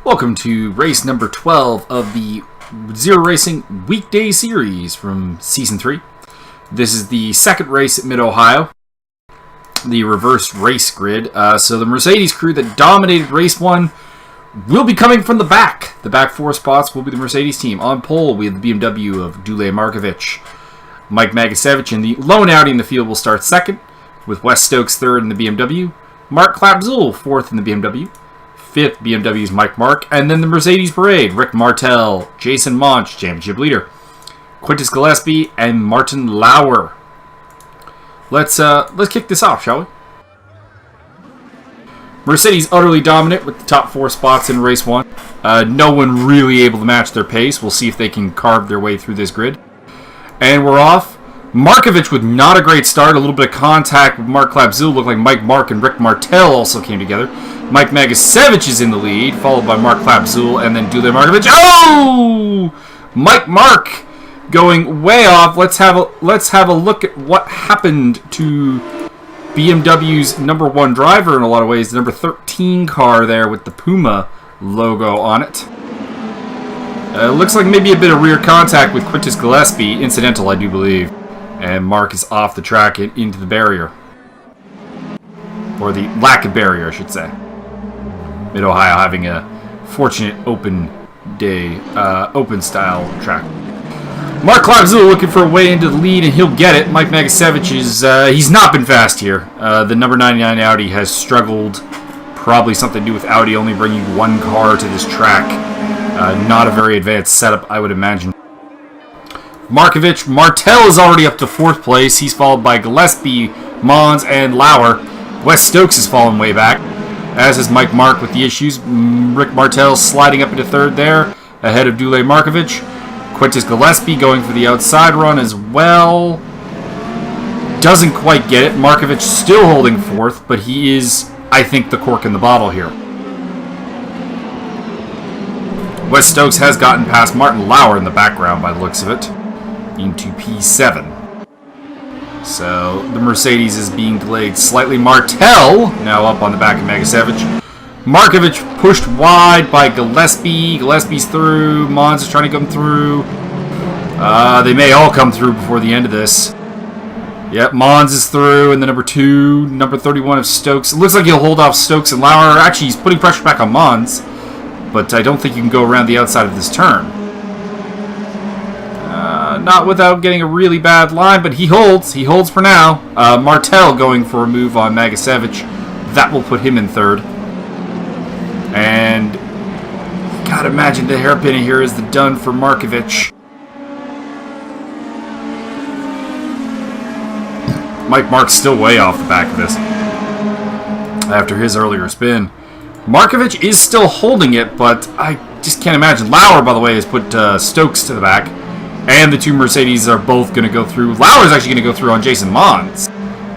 Welcome to race number 12 of the Zero Racing Weekday series from Season 3. This is the second race at Mid-Ohio, the reverse race grid. So the Mercedes crew that dominated race 1 will be coming from the back. The back 4 spots will be the Mercedes team. On pole, we have the BMW of Dule Markovic. Mike Magasevich in the lone Audi in the field will start second, with Wes Stokes third in the BMW. Mark Klapzul fourth in the BMW. Fifth, BMW's Mike Mark, and then the Mercedes Parade, Rick Martel, Jason Monds, championship leader, Quintus Gillespie, and Martin Lauer. Let's kick this off, shall we? Mercedes utterly dominant with the top 4 spots in race 1. No one really able to match their pace. We'll see if they can carve their way through this grid. And we're off. Markovic with not a great start. A little bit of contact with Mark Klapzul. Looked like Mike Mark and Rick Martel also came together. Mike Magasevich is in the lead, followed by Mark Klapzul and then Dule Markovic. Oh! Mike Mark going way off. Let's have a look at what happened to BMW's number 1 driver in a lot of ways. The number 13 car there with the Puma logo on it. Looks like maybe a bit of rear contact with Quintus Gillespie. Incidental, I do believe. And Mark is off the track and into the barrier. Or the lack of barrier, I should say. Mid-Ohio having a fortunate open day, open style track. Mark Klapzul looking for a way into the lead, and he'll get it. Mike Magasevich is, he's not been fast here. The number 99 Audi has struggled. Probably something to do with Audi only bringing 1 car to this track. Not a very advanced setup, I would imagine. Martel is already up to 4th place. He's followed by Gillespie, Monds, and Lauer. Wes Stokes has fallen way back, as is Mike Mark with the issues. Rick Martel sliding up into 3rd there, ahead of Dule Markovic. Quintus Gillespie going for the outside run as well. Doesn't quite get it. Markovic still holding 4th, but he is, I think, the cork in the bottle here. Wes Stokes has gotten past Martin Lauer in the background by the looks of it, into P7. So the Mercedes is being delayed slightly. Martel now up on the back of Magasevich. Markovic pushed wide by Gillespie. Gillespie's through. Monds is trying to come through. They may all come through before the end of this. Yep, Monds is through, and the number 31 of Stokes. It looks like he'll hold off Stokes and Lauer. Actually, he's putting pressure back on Monds, but I don't think you can go around the outside of this turn. Not without getting a really bad line, but he holds. He holds for now. Martel going for a move on Magasevich. That will put him in 3rd. And gotta imagine the hairpin here is the done for Markovic. Mike Mark's still way off the back of this after his earlier spin. Markovic is still holding it, but I just can't imagine. Lauer, by the way, has put Stokes to the back. And the 2 Mercedes are both going to go through. Lauer's actually going to go through on Jason Monds,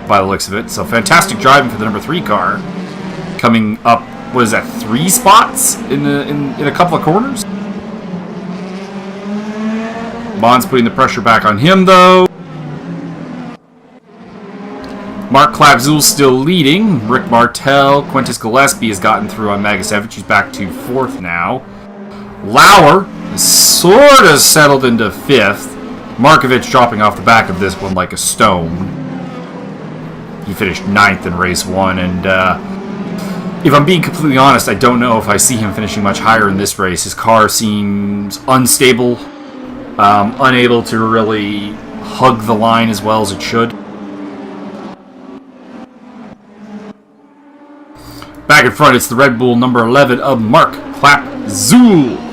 by the looks of it. So fantastic driving for the number 3 car. Coming up, what is that, 3 spots in a couple of corners? Monds putting the pressure back on him, though. Mark Klapzul still leading. Rick Martel, Quintus Gillespie has gotten through on Magasevich. He's back to 4th now. Lauer sort of settled into 5th. Markovic dropping off the back of this one like a stone. He finished 9th in race 1, and if I'm being completely honest, I don't know if I see him finishing much higher in this race. His car seems unstable, unable to really hug the line as well as it should. Back in front, it's the Red Bull number 11 of Mark Klapzul.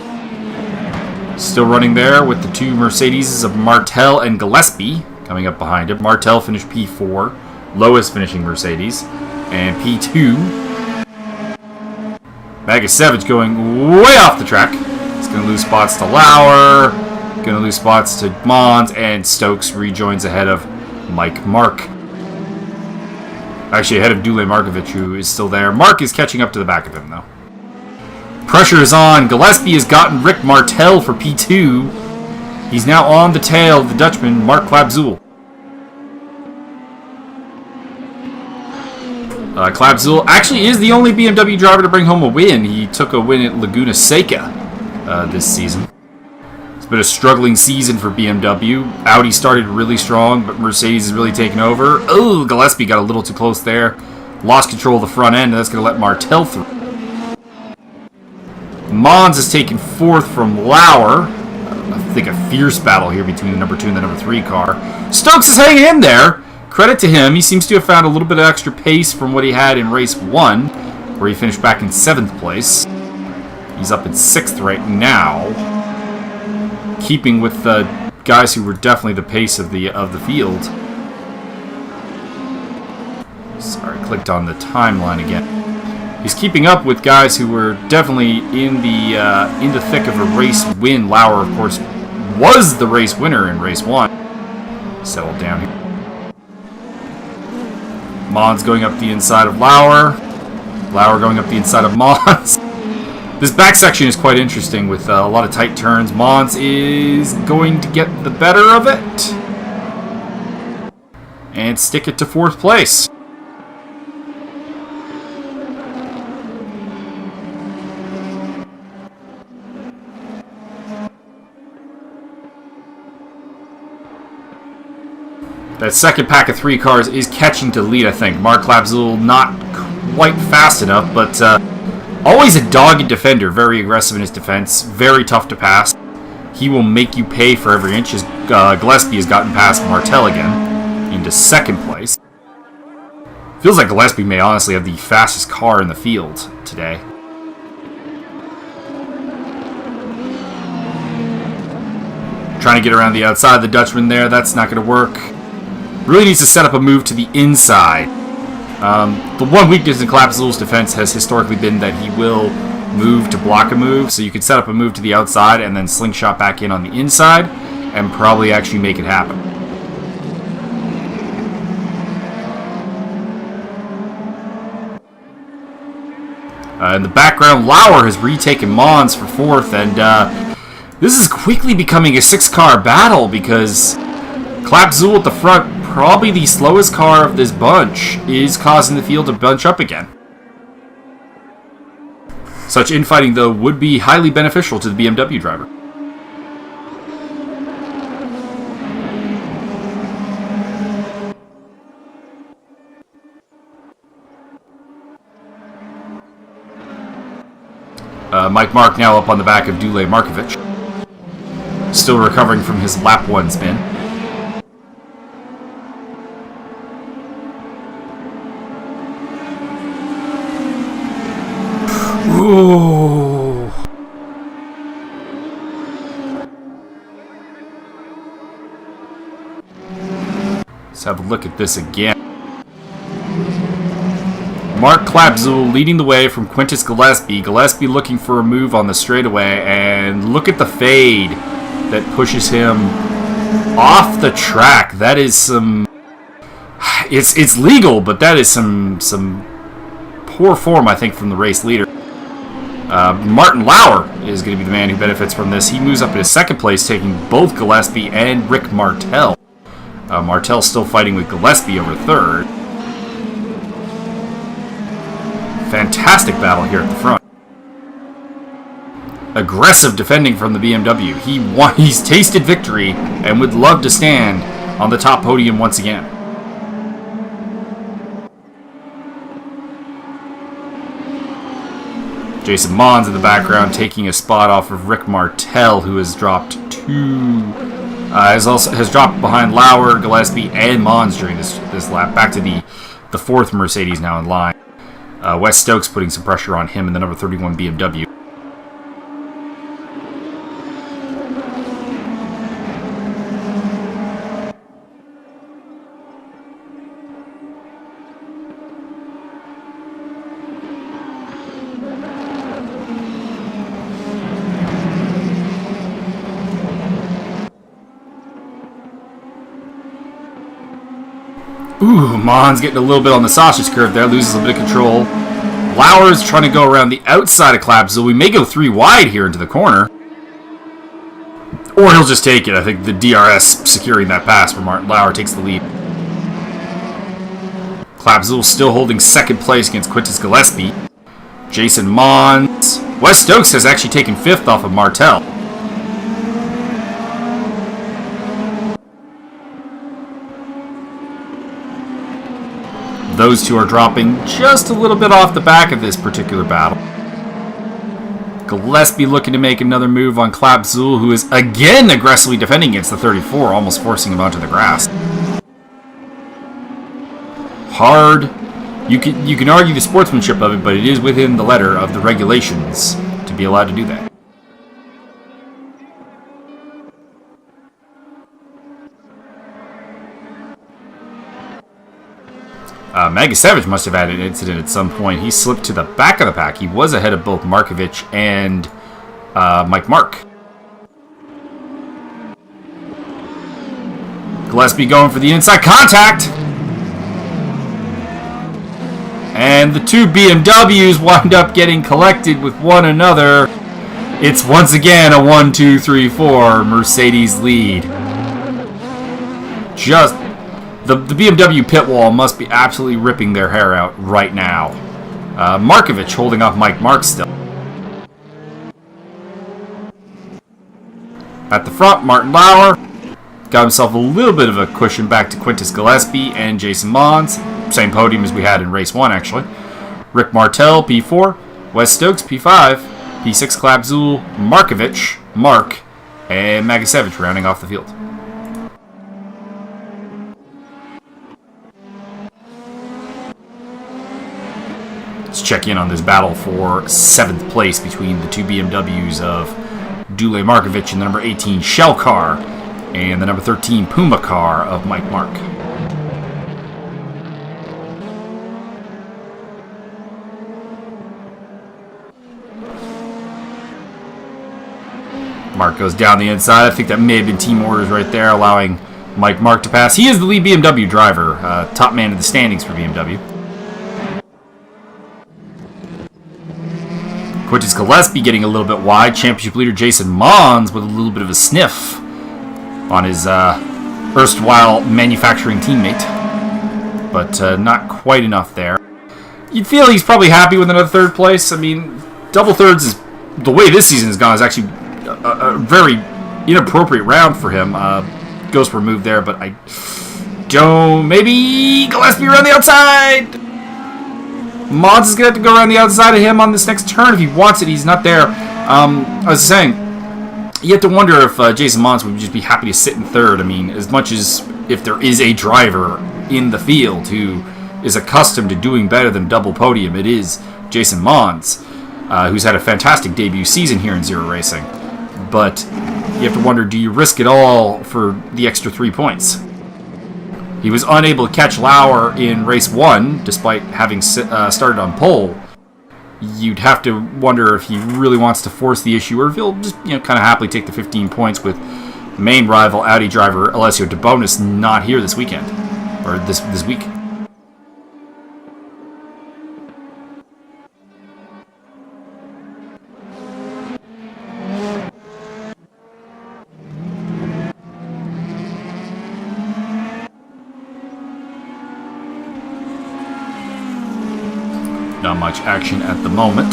Still running there with the 2 Mercedes of Martel and Gillespie coming up behind him. Martel finished P4, lowest finishing Mercedes, and P2. Magasevich going way off the track. He's going to lose spots to Lauer, going to lose spots to Monds, and Stokes rejoins ahead of Mike Mark. Actually, ahead of Dule Markovic, who is still there. Mark is catching up to the back of him, though. Pressure is on. Gillespie has gotten Rick Martel for P2. He's now on the tail of the Dutchman, Mark Klapzul. Klapzul actually is the only BMW driver to bring home a win. He took a win at Laguna Seca this season. It's been a struggling season for BMW. Audi started really strong, but Mercedes is really taking over. Oh, Gillespie got a little too close there. Lost control of the front end, and that's going to let Martel through. Monds is taking fourth from Lauer. I think a fierce battle here between the number 2 and the number 3 car. Stokes is hanging in there. Credit to him. He seems to have found a little bit of extra pace from what he had in race 1, where he finished back in 7th place. He's up in 6th right now, keeping with the guys who were definitely the pace of the field. Sorry, clicked on the timeline again. He's keeping up with guys who were definitely in the thick of a race win. Lauer, of course, was the race winner in race 1. Settled down here. Monds going up the inside of Lauer. Lauer going up the inside of Monds. This back section is quite interesting with a lot of tight turns. Monds is going to get the better of it and stick it to 4th place. That second pack of 3 cars is catching to lead, I think. Mark Klapzul not quite fast enough, but always a dogged defender. Very aggressive in his defense. Very tough to pass. He will make you pay for every inch. Gillespie has gotten past Martel again into 2nd place. Feels like Gillespie may honestly have the fastest car in the field today. Trying to get around the outside of the Dutchman there. That's not going to work. Really needs to set up a move to the inside. The one weakness in Klapzul's defense has historically been that he will move to block a move, so you can set up a move to the outside and then slingshot back in on the inside and probably actually make it happen. In the background, Lauer has retaken Monds for 4th, and this is quickly becoming a 6-car battle because Klapzul at the front, probably the slowest car of this bunch, is causing the field to bunch up again. Such infighting, though, would be highly beneficial to the BMW driver. Mike Mark now up on the back of Dule Markovic. Still recovering from his lap 1 spin. Ooh. Let's have a look at this again. Mark Klapzul leading the way from Quintus Gillespie. Gillespie looking for a move on the straightaway, and look at the fade that pushes him off the track. That is some... It's legal, but that is some poor form, I think, from the race leader. Martin Lauer is going to be the man who benefits from this. He moves up into 2nd place, taking both Gillespie and Rick Martel. Martel still fighting with Gillespie over 3rd. Fantastic battle here at the front. Aggressive defending from the BMW. He's tasted victory and would love to stand on the top podium once again. Jason Monds in the background taking a spot off of Rick Martel, who has dropped has dropped behind Lauer, Gillespie, and Monds during this lap. Back to the 4th Mercedes now in line. Wes Stokes putting some pressure on him in the number 31 BMW. Ooh, Monds getting a little bit on the sausage curve there, loses a bit of control. Lauer's trying to go around the outside of Klapzul. We may go 3 wide here into the corner. Or he'll just take it. I think the DRS securing that pass for Martin Lauer takes the lead. Clapzul still holding second place against Quintus Gillespie. Jason Monds. Wes Stokes has actually taken 5th off of Martel. Those two are dropping just a little bit off the back of this particular battle. Gillespie looking to make another move on Clapzul, who is again aggressively defending against the 34, almost forcing him onto the grass. Hard. You can argue the sportsmanship of it, but it is within the letter of the regulations to be allowed to do that. Magus Savage must have had an incident at some point. He slipped to the back of the pack. He was ahead of both Markovic and Mike Mark. Gillespie going for the inside contact. And the two BMWs wind up getting collected with one another. It's once again a 1-2-3-4 Mercedes lead. Just the BMW pit wall must be absolutely ripping their hair out right now. Markovic holding off Mike Mark still. At the front, Martin Lauer got himself a little bit of a cushion back to Quintus Gillespie and Jason Monds. Same podium as we had in race 1, actually. Rick Martel, P4. Wes Stokes, P5. P6, Clapzul, Markovic, Mark, and Magasevich rounding off the field. Let's check in on this battle for 7th place between the two BMWs of Dule Markovic and the number 18 Shell car and the number 13 Puma car of Mike Mark. Mark goes down the inside. I think that may have been team orders right there, allowing Mike Mark to pass. He is the lead BMW driver, top man in the standings for BMW. Quintus Gillespie getting a little bit wide. Championship leader Jason Monds with a little bit of a sniff on his erstwhile manufacturing teammate. But not quite enough there. You'd feel he's probably happy with another 3rd place. I mean, double thirds is the way this season has gone is actually a very inappropriate round for him. Goes for a move there, but I don't. Maybe Gillespie around the outside. Monds is going to have to go around the outside of him on this next turn if he wants it. He's not there. I was saying, you have to wonder if Jason Monds would just be happy to sit in 3rd. I mean, as much as if there is a driver in the field who is accustomed to doing better than double podium, it is Jason Monds, who's had a fantastic debut season here in Zero Racing. But you have to wonder, do you risk it all for the extra 3 points? He was unable to catch Lauer in race 1, despite having started on pole. You'd have to wonder if he really wants to force the issue, or if he'll just kind of happily take the 15 points with main rival Audi driver Alessio De Bonis not here this weekend, or this week. Not much action at the moment.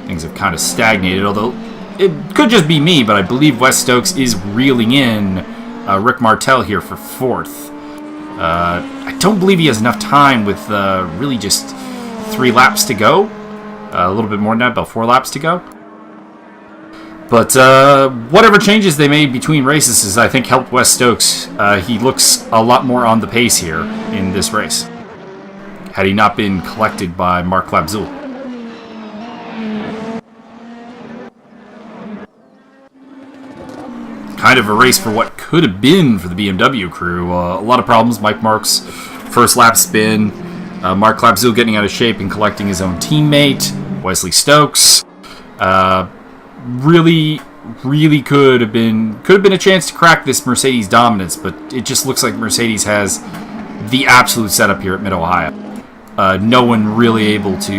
Things have kind of stagnated, although it could just be me, but I believe Wes Stokes is reeling in Rick Martel here for 4th. I don't believe he has enough time with really just 3 laps to go. A little bit more than that, about 4 laps to go. But whatever changes they made between races has, I think, helped Wes Stokes. He looks a lot more on the pace here in this race, had he not been collected by Mark Clapzul. Kind of a race for what could have been for the BMW crew. A lot of problems. Mike Mark's first lap spin. Mark Clapzul getting out of shape and collecting his own teammate, Wesley Stokes. Really could have been a chance to crack this Mercedes dominance, but it just looks like Mercedes has the absolute setup here at Mid-Ohio. No one really able to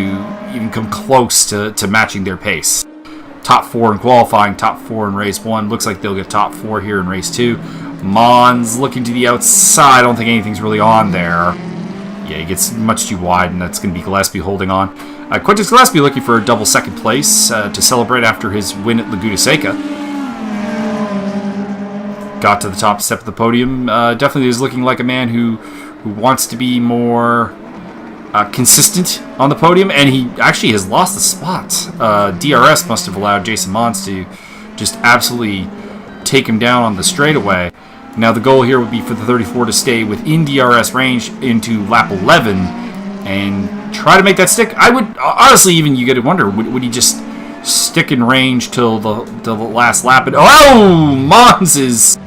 even come close to matching their pace. Top 4 in qualifying, top 4 in race 1. Looks like they'll get top 4 here in race 2. Monds looking to the outside. I don't think anything's really on there. Yeah, he gets much too wide, and that's going to be Gillespie holding on. Quintus Gillespie looking for a double second place to celebrate after his win at Laguna Seca. Got to the top step of the podium. Definitely is looking like a man who wants to be more consistent on the podium, and he actually has lost the spots. DRS must have allowed Jason Monds to just absolutely take him down on the straightaway. Now the goal here would be for the 34 to stay within DRS range into lap 11 and try to make that stick. I would honestly, even you got to wonder, would he just stick in range till the last lap? And oh, Monds is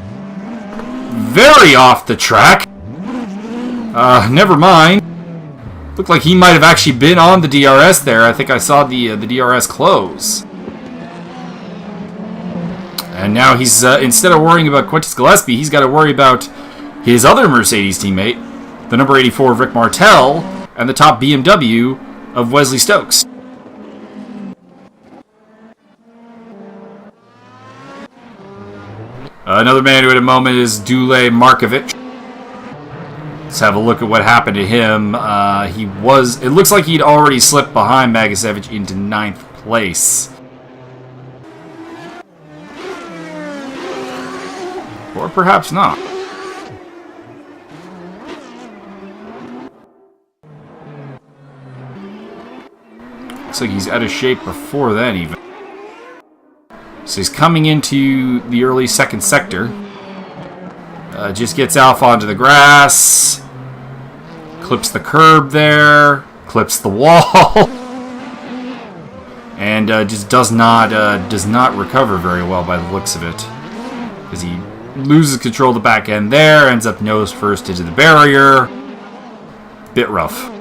very off the track. Never mind. Looked like he might have actually been on the DRS there. I think I saw the DRS close. And now he's, instead of worrying about Quintus Gillespie, he's got to worry about his other Mercedes teammate, the number 84 of Rick Martel, and the top BMW of Wesley Stokes. Another man who had a moment is Dule Markovic. Let's have a look at what happened to him. It looks like he'd already slipped behind Magasevich into 9th place. Or perhaps not. Looks like he's out of shape before then even. So he's coming into the early second sector. Just gets Alpha onto the grass. Clips the curb there. Clips the wall. And just does not recover very well by the looks of it. Because he loses control of the back end there. Ends up nose first into the barrier. Bit rough.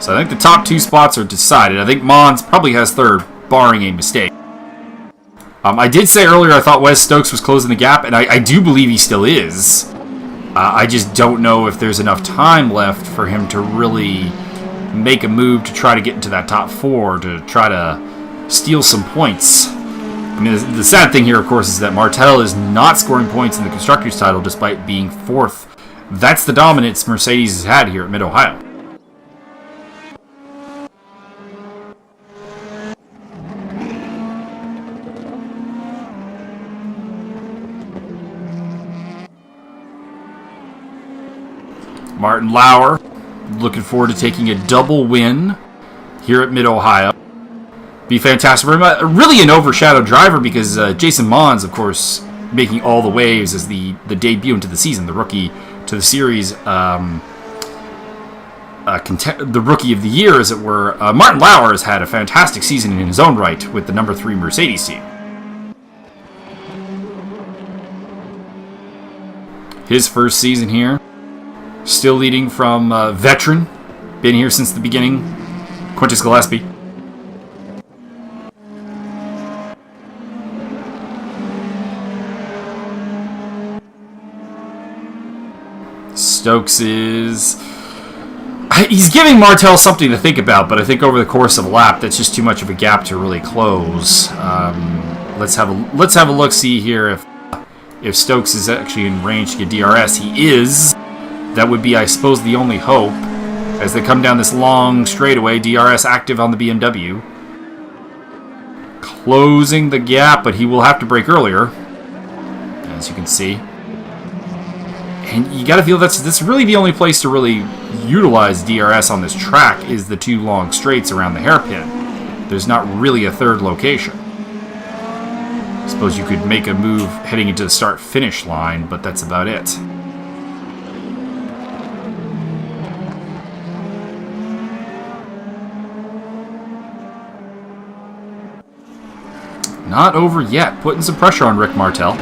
So I think the top 2 spots are decided. I think Monds probably has third, barring a mistake. I did say earlier I thought Wes Stokes was closing the gap, and I do believe he still is. I just don't know if there's enough time left for him to really make a move to try to get into that top 4, to try to steal some points. I mean, the sad thing here, of course, is that Martel is not scoring points in the Constructors' title despite being 4th. That's the dominance Mercedes has had here at Mid-Ohio. Martin Lauer, looking forward to taking a double win here at Mid-Ohio. Be fantastic for him. Really an overshadowed driver because Jason Monds, of course, making all the waves as the debut into the season, the rookie to the series, the rookie of the year, as it were. Martin Lauer has had a fantastic season in his own right with the number 3 Mercedes team. His first season here. Still leading from veteran. Been here since the beginning. Quintus Gillespie. Stokes is... He's giving Martel something to think about, but I think over the course of a lap, that's just too much of a gap to really close. Let's have a look-see here if Stokes is actually in range to get DRS. He is. That would be, I suppose, the only hope as they come down this long straightaway. DRS active on the BMW. Closing the gap, but he will have to brake earlier, as you can see. And you got to feel that's really the only place to really utilize DRS on this track is the 2 long straights around the hairpin. There's not really a third location. I suppose you could make a move heading into the start-finish line, but that's about it. Not over yet. Putting some pressure on Rick Martel.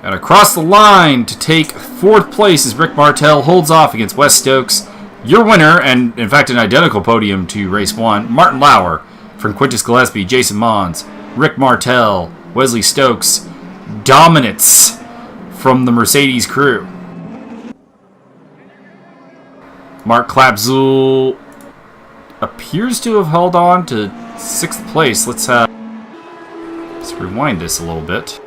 And across the line to take 4th place as Rick Martel holds off against Wes Stokes. Your winner, and in fact an identical podium to race 1, Martin Lauer from Quintus Gillespie, Jason Monds, Rick Martel, Wesley Stokes. Dominance from the Mercedes crew. Mark Klapzul appears to have held on to 6th place. Let's rewind this a little bit.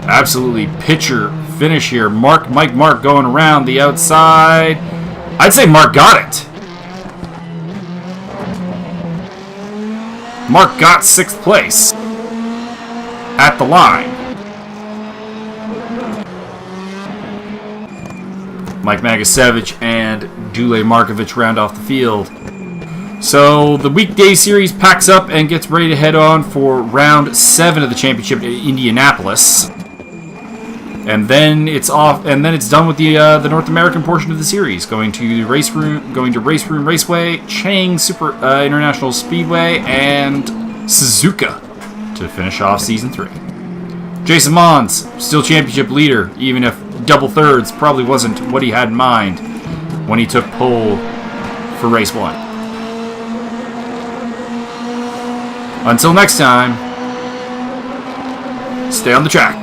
Absolutely pitcher finish here. Mike Mark going around the outside. I'd say Mark got it. Mark got 6th place at the line. Mike Magasevich and Dule Markovich round off the field. So the weekday series packs up and gets ready to head on for round 7 of the championship in Indianapolis. And then it's off, and then it's done with the North American portion of the series, going to Race Room Raceway, Chang Super International Speedway, and Suzuka to finish off season 3. Jason Monds, still championship leader, even if double thirds probably wasn't what he had in mind when he took pole for race 1. Until next time, stay on the track.